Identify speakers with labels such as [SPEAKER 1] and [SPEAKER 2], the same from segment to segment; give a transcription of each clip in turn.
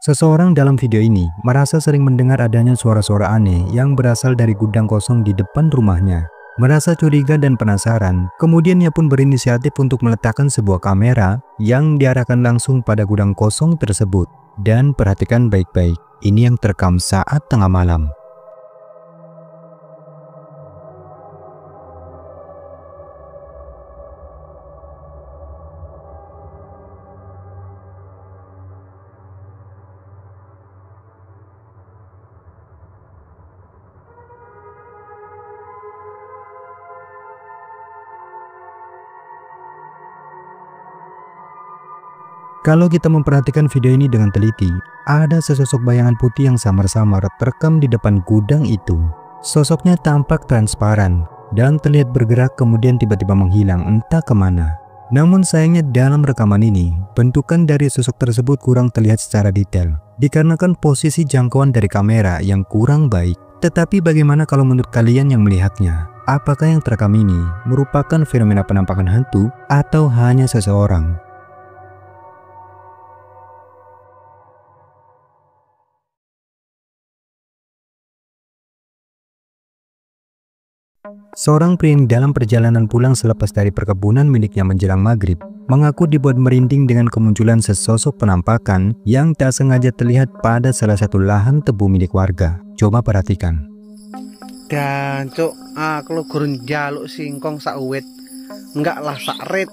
[SPEAKER 1] Seseorang dalam video ini merasa sering mendengar adanya suara-suara aneh yang berasal dari gudang kosong di depan rumahnya. Merasa curiga dan penasaran, kemudian ia pun berinisiatif untuk meletakkan sebuah kamera yang diarahkan langsung pada gudang kosong tersebut. Dan perhatikan baik-baik, ini yang terekam saat tengah malam. Kalau kita memperhatikan video ini dengan teliti, ada sesosok bayangan putih yang samar-samar terekam di depan gudang itu. Sosoknya tampak transparan dan terlihat bergerak kemudian tiba-tiba menghilang entah kemana. Namun sayangnya dalam rekaman ini, bentukan dari sosok tersebut kurang terlihat secara detail, dikarenakan posisi jangkauan dari kamera yang kurang baik. Tetapi bagaimana kalau menurut kalian yang melihatnya? Apakah yang terekam ini merupakan fenomena penampakan hantu atau hanya seseorang? Seorang pria yang dalam perjalanan pulang selepas dari perkebunan miliknya menjelang maghrib, mengaku dibuat merinding dengan kemunculan sesosok penampakan yang tak sengaja terlihat pada salah satu lahan tebu milik warga. Coba perhatikan.
[SPEAKER 2] Dan cuk, aku lo gurun jaluk singkong sak uwit. Enggak lah sak rit.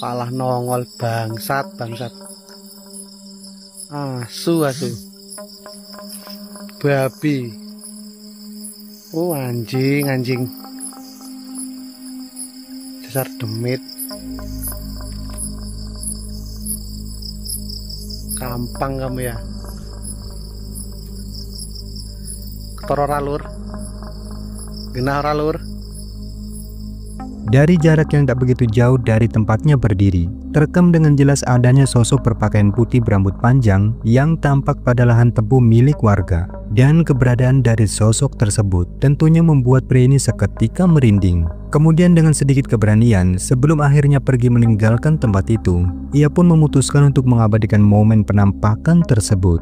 [SPEAKER 2] Malah nongol bangsat. Asu. Babi. Oh anjing. Dasar demit. Gampang kamu ya. Ketoro ralur. Genah ralur.
[SPEAKER 1] Dari jarak yang tak begitu jauh dari tempatnya berdiri, terekam dengan jelas adanya sosok berpakaian putih berambut panjang yang tampak pada lahan tebu milik warga. Dan keberadaan dari sosok tersebut tentunya membuat pria ini seketika merinding. Kemudian dengan sedikit keberanian, sebelum akhirnya pergi meninggalkan tempat itu, ia pun memutuskan untuk mengabadikan momen penampakan tersebut.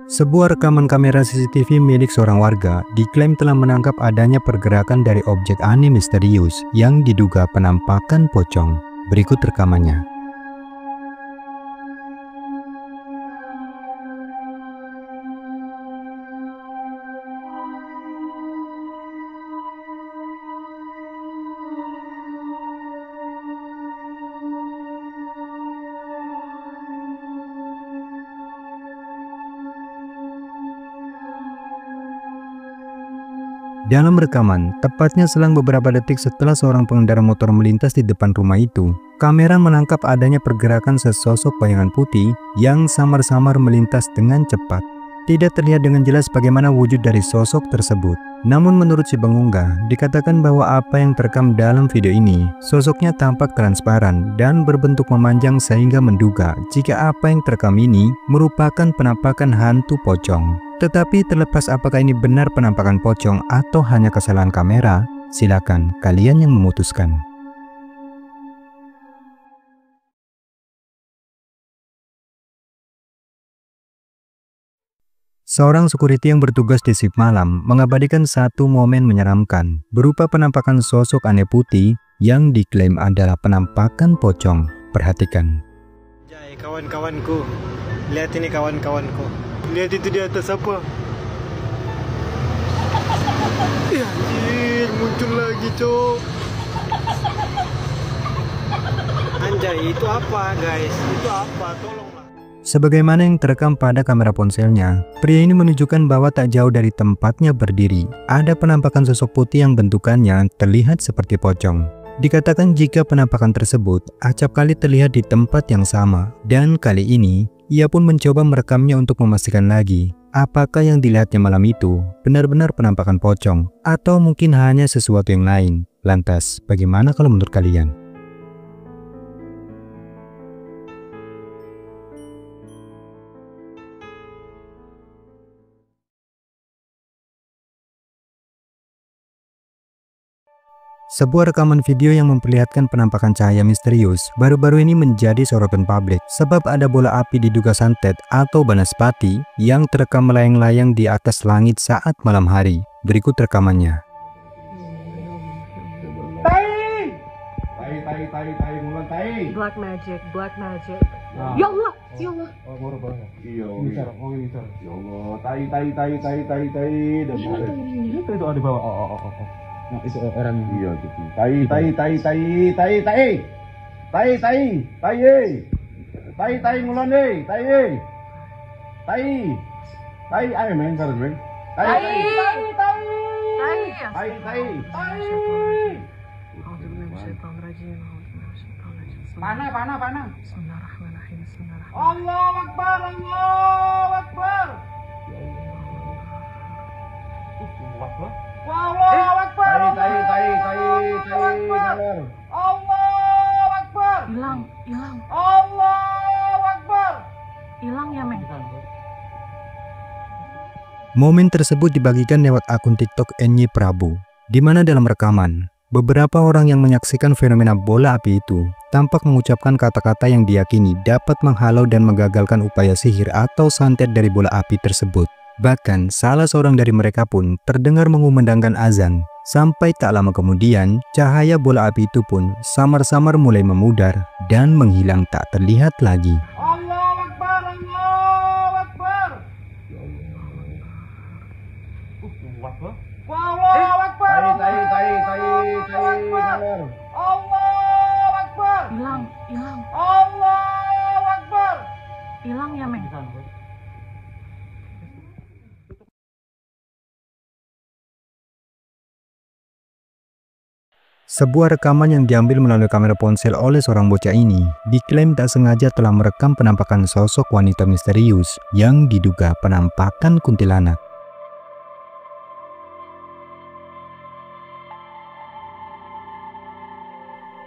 [SPEAKER 1] Sebuah rekaman kamera CCTV milik seorang warga diklaim telah menangkap adanya pergerakan dari objek aneh misterius yang diduga penampakan pocong. Berikut rekamannya. Dalam rekaman, tepatnya selang beberapa detik setelah seorang pengendara motor melintas di depan rumah itu, kamera menangkap adanya pergerakan sesosok bayangan putih yang samar-samar melintas dengan cepat. Tidak terlihat dengan jelas bagaimana wujud dari sosok tersebut. Namun menurut si pengunggah, dikatakan bahwa apa yang terekam dalam video ini, sosoknya tampak transparan dan berbentuk memanjang sehingga menduga jika apa yang terekam ini merupakan penampakan hantu pocong. Tetapi terlepas apakah ini benar penampakan pocong atau hanya kesalahan kamera, silakan kalian yang memutuskan. Seorang security yang bertugas di shift malam mengabadikan satu momen menyeramkan berupa penampakan sosok aneh putih yang diklaim adalah penampakan pocong. Perhatikan.
[SPEAKER 2] Jai kawan-kawanku. Lihat ini kawan-kawanku. Lihat itu di atas apa? Ya anjir, muncul lagi, cok. Anjay, itu apa, guys? Itu apa? Tolonglah.
[SPEAKER 1] Sebagaimana yang terekam pada kamera ponselnya, pria ini menunjukkan bahwa tak jauh dari tempatnya berdiri, ada penampakan sosok putih yang bentukannya terlihat seperti pocong. Dikatakan jika penampakan tersebut acap kali terlihat di tempat yang sama, dan kali ini ia pun mencoba merekamnya untuk memastikan lagi apakah yang dilihatnya malam itu benar-benar penampakan pocong atau mungkin hanya sesuatu yang lain. Lantas, bagaimana kalau menurut kalian? Sebuah rekaman video yang memperlihatkan penampakan cahaya misterius baru-baru ini menjadi sorotan publik sebab ada bola api diduga santet atau banaspati yang terekam melayang-layang di atas langit saat malam hari. Berikut rekamannya.
[SPEAKER 3] Tai mulan tai.
[SPEAKER 4] Black magic. Ya Allah.
[SPEAKER 3] Oh, moro banget. Iya, ngisar, ngomong ngisar. Ya Allah, tai. Itu ada di bawah. Oh. Nah, itu orang. Iya, gitu. Tai. Tai mulan deh, tai. Tai, ayo men, sarang men. Tai. Panah.
[SPEAKER 4] Bismillahirrahmanirrahim.
[SPEAKER 3] Allahu Akbar. Allahu Akbar. Allahu Akbar.
[SPEAKER 4] Hilang.
[SPEAKER 3] Allahu Akbar.
[SPEAKER 4] Hilang ya, Meng.
[SPEAKER 1] Momen tersebut dibagikan lewat akun TikTok NY Prabu, di mana dalam rekaman beberapa orang yang menyaksikan fenomena bola api itu tampak mengucapkan kata-kata yang diyakini dapat menghalau dan menggagalkan upaya sihir atau santet dari bola api tersebut. Bahkan salah seorang dari mereka pun terdengar mengumandangkan azan. Sampai tak lama kemudian, cahaya bola api itu pun samar-samar mulai memudar dan menghilang tak terlihat lagi.
[SPEAKER 3] Allahu Akbar. Allahu Akbar. Allahu Akbar.
[SPEAKER 4] Hilang.
[SPEAKER 3] Allahu Akbar.
[SPEAKER 4] Hilang ya, Meng.
[SPEAKER 1] Sebuah rekaman yang diambil melalui kamera ponsel oleh seorang bocah ini diklaim tak sengaja telah merekam penampakan sosok wanita misterius yang diduga penampakan kuntilanak.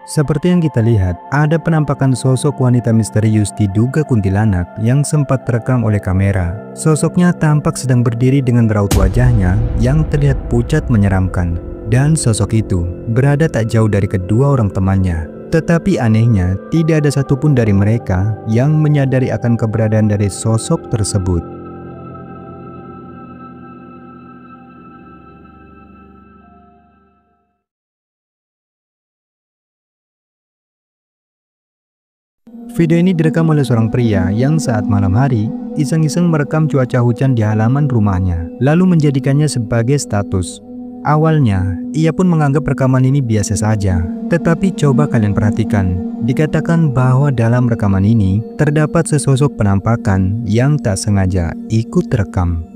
[SPEAKER 1] Seperti yang kita lihat, ada penampakan sosok wanita misterius diduga kuntilanak yang sempat terekam oleh kamera. Sosoknya tampak sedang berdiri dengan raut wajahnya yang terlihat pucat menyeramkan. Dan sosok itu berada tak jauh dari kedua orang temannya. Tetapi anehnya, tidak ada satupun dari mereka yang menyadari akan keberadaan dari sosok tersebut. Video ini direkam oleh seorang pria yang saat malam hari iseng-iseng merekam cuaca hujan di halaman rumahnya, lalu menjadikannya sebagai status. Awalnya, ia pun menganggap rekaman ini biasa saja. Tetapi coba kalian perhatikan, dikatakan bahwa dalam rekaman ini terdapat sesosok penampakan yang tak sengaja ikut terekam.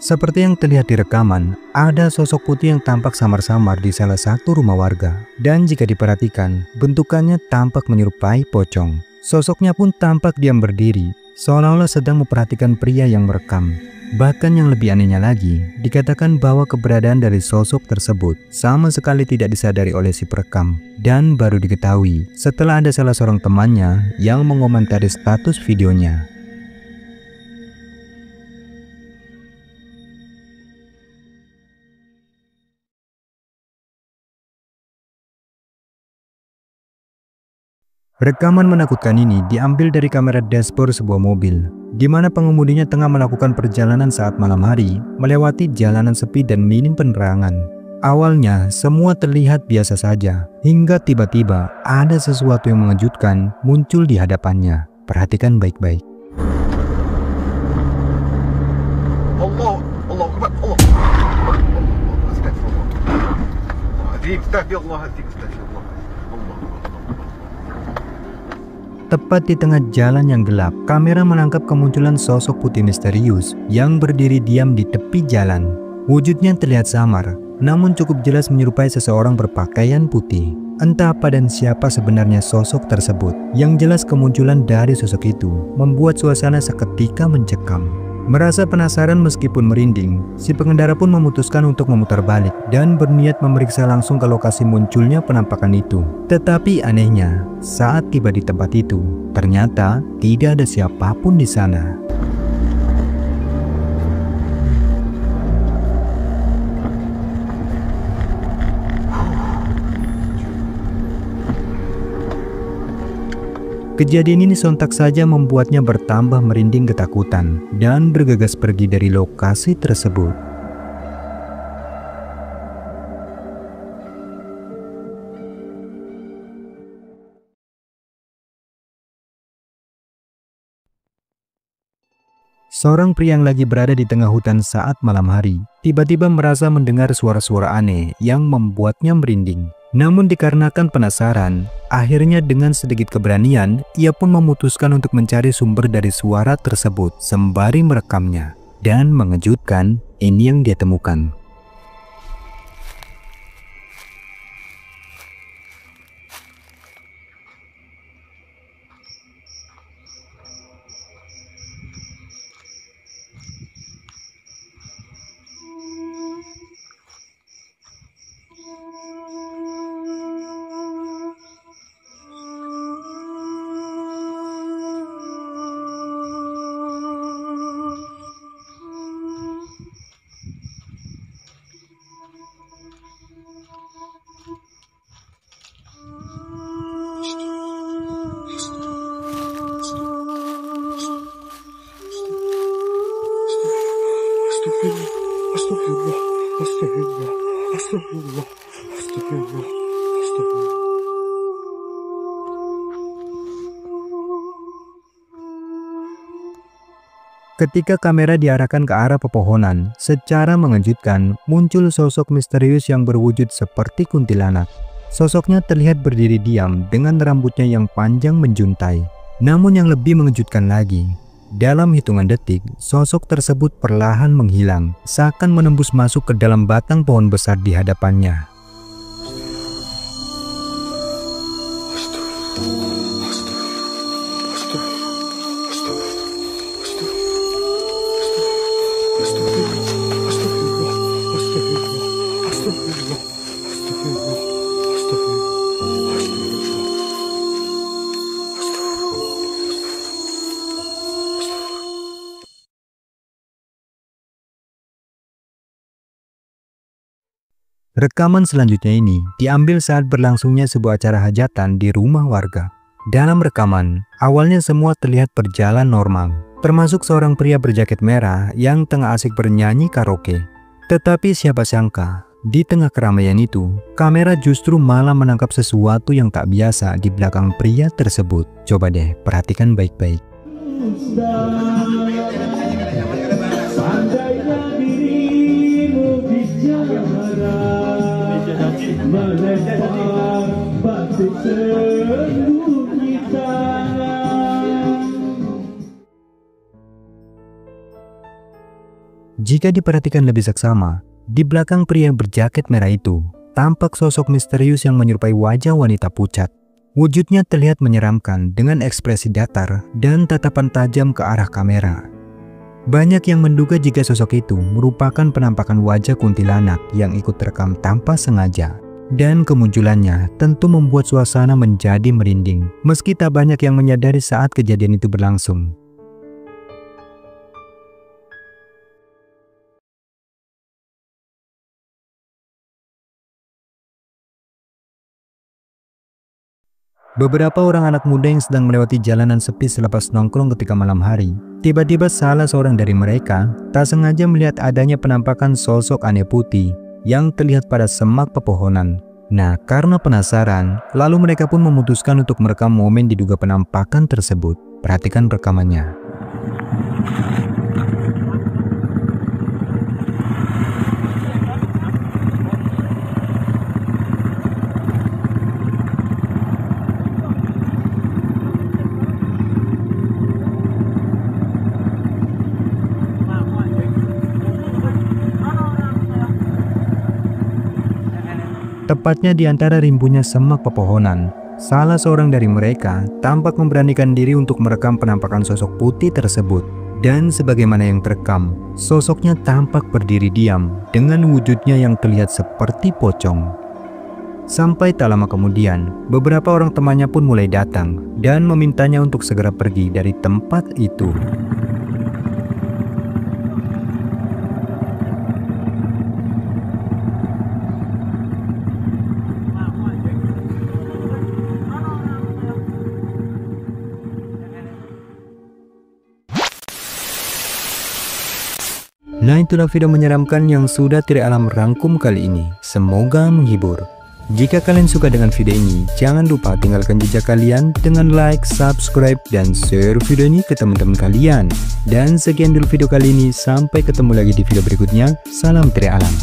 [SPEAKER 1] Seperti yang terlihat di rekaman, ada sosok putih yang tampak samar-samar di salah satu rumah warga. Dan jika diperhatikan, bentukannya tampak menyerupai pocong. Sosoknya pun tampak diam berdiri, seolah-olah sedang memperhatikan pria yang merekam. Bahkan yang lebih anehnya lagi, dikatakan bahwa keberadaan dari sosok tersebut sama sekali tidak disadari oleh si perekam. Dan baru diketahui setelah ada salah seorang temannya yang mengomentari status videonya. Rekaman menakutkan ini diambil dari kamera dashboard sebuah mobil, di mana pengemudinya tengah melakukan perjalanan saat malam hari, melewati jalanan sepi dan minim penerangan. Awalnya, semua terlihat biasa saja, hingga tiba-tiba ada sesuatu yang mengejutkan muncul di hadapannya. Perhatikan baik-baik.
[SPEAKER 5] Akbar. Allah. Astagfirullah.
[SPEAKER 1] Tepat di tengah jalan yang gelap, kamera menangkap kemunculan sosok putih misterius yang berdiri diam di tepi jalan. Wujudnya terlihat samar, namun cukup jelas menyerupai seseorang berpakaian putih. Entah apa dan siapa sebenarnya sosok tersebut. Yang jelas kemunculan dari sosok itu membuat suasana seketika mencekam. Merasa penasaran meskipun merinding, si pengendara pun memutuskan untuk memutar balik dan berniat memeriksa langsung ke lokasi munculnya penampakan itu. Tetapi anehnya, saat tiba di tempat itu, ternyata tidak ada siapapun di sana. Kejadian ini sontak saja membuatnya bertambah merinding ketakutan dan bergegas pergi dari lokasi tersebut. Seorang pria yang lagi berada di tengah hutan saat malam hari, tiba-tiba merasa mendengar suara-suara aneh yang membuatnya merinding. Namun dikarenakan penasaran, akhirnya dengan sedikit keberanian, ia pun memutuskan untuk mencari sumber dari suara tersebut sembari merekamnya. Dan mengejutkan, ini yang dia temukan.
[SPEAKER 5] Astagfirullah.
[SPEAKER 1] Ketika kamera diarahkan ke arah pepohonan, secara mengejutkan muncul sosok misterius yang berwujud seperti kuntilanak. Sosoknya terlihat berdiri diam dengan rambutnya yang panjang menjuntai. Namun yang lebih mengejutkan lagi, dalam hitungan detik, sosok tersebut perlahan menghilang, seakan menembus masuk ke dalam batang pohon besar di hadapannya. Rekaman selanjutnya ini diambil saat berlangsungnya sebuah acara hajatan di rumah warga. Dalam rekaman, awalnya semua terlihat berjalan normal, termasuk seorang pria berjaket merah yang tengah asik bernyanyi karaoke. Tetapi siapa sangka, di tengah keramaian itu, kamera justru malah menangkap sesuatu yang tak biasa di belakang pria tersebut. Coba deh, perhatikan baik-baik. Jika diperhatikan lebih seksama, di belakang pria yang berjaket merah itu, tampak sosok misterius yang menyerupai wajah wanita pucat. Wujudnya terlihat menyeramkan dengan ekspresi datar dan tatapan tajam ke arah kamera. Banyak yang menduga jika sosok itu merupakan penampakan wajah kuntilanak yang ikut terekam tanpa sengaja. Dan kemunculannya tentu membuat suasana menjadi merinding, meski tak banyak yang menyadari saat kejadian itu berlangsung. Beberapa orang anak muda yang sedang melewati jalanan sepi selepas nongkrong ketika malam hari, tiba-tiba salah seorang dari mereka tak sengaja melihat adanya penampakan sosok aneh putih yang terlihat pada semak pepohonan. Nah, karena penasaran, lalu mereka pun memutuskan untuk merekam momen diduga penampakan tersebut. Perhatikan rekamannya. tepatnya di antara rimbunya semak pepohonan. Salah seorang dari mereka tampak memberanikan diri untuk merekam penampakan sosok putih tersebut. Dan sebagaimana yang terekam, sosoknya tampak berdiri diam dengan wujudnya yang terlihat seperti pocong. Sampai tak lama kemudian, beberapa orang temannya pun mulai datang dan memintanya untuk segera pergi dari tempat itu. Nah, itulah video menyeramkan yang sudah Tri Alam rangkum kali ini. Semoga menghibur. Jika kalian suka dengan video ini, jangan lupa tinggalkan jejak kalian dengan like, subscribe, dan share video ini ke teman-teman kalian. Dan sekian dulu video kali ini, sampai ketemu lagi di video berikutnya. Salam Tri Alam.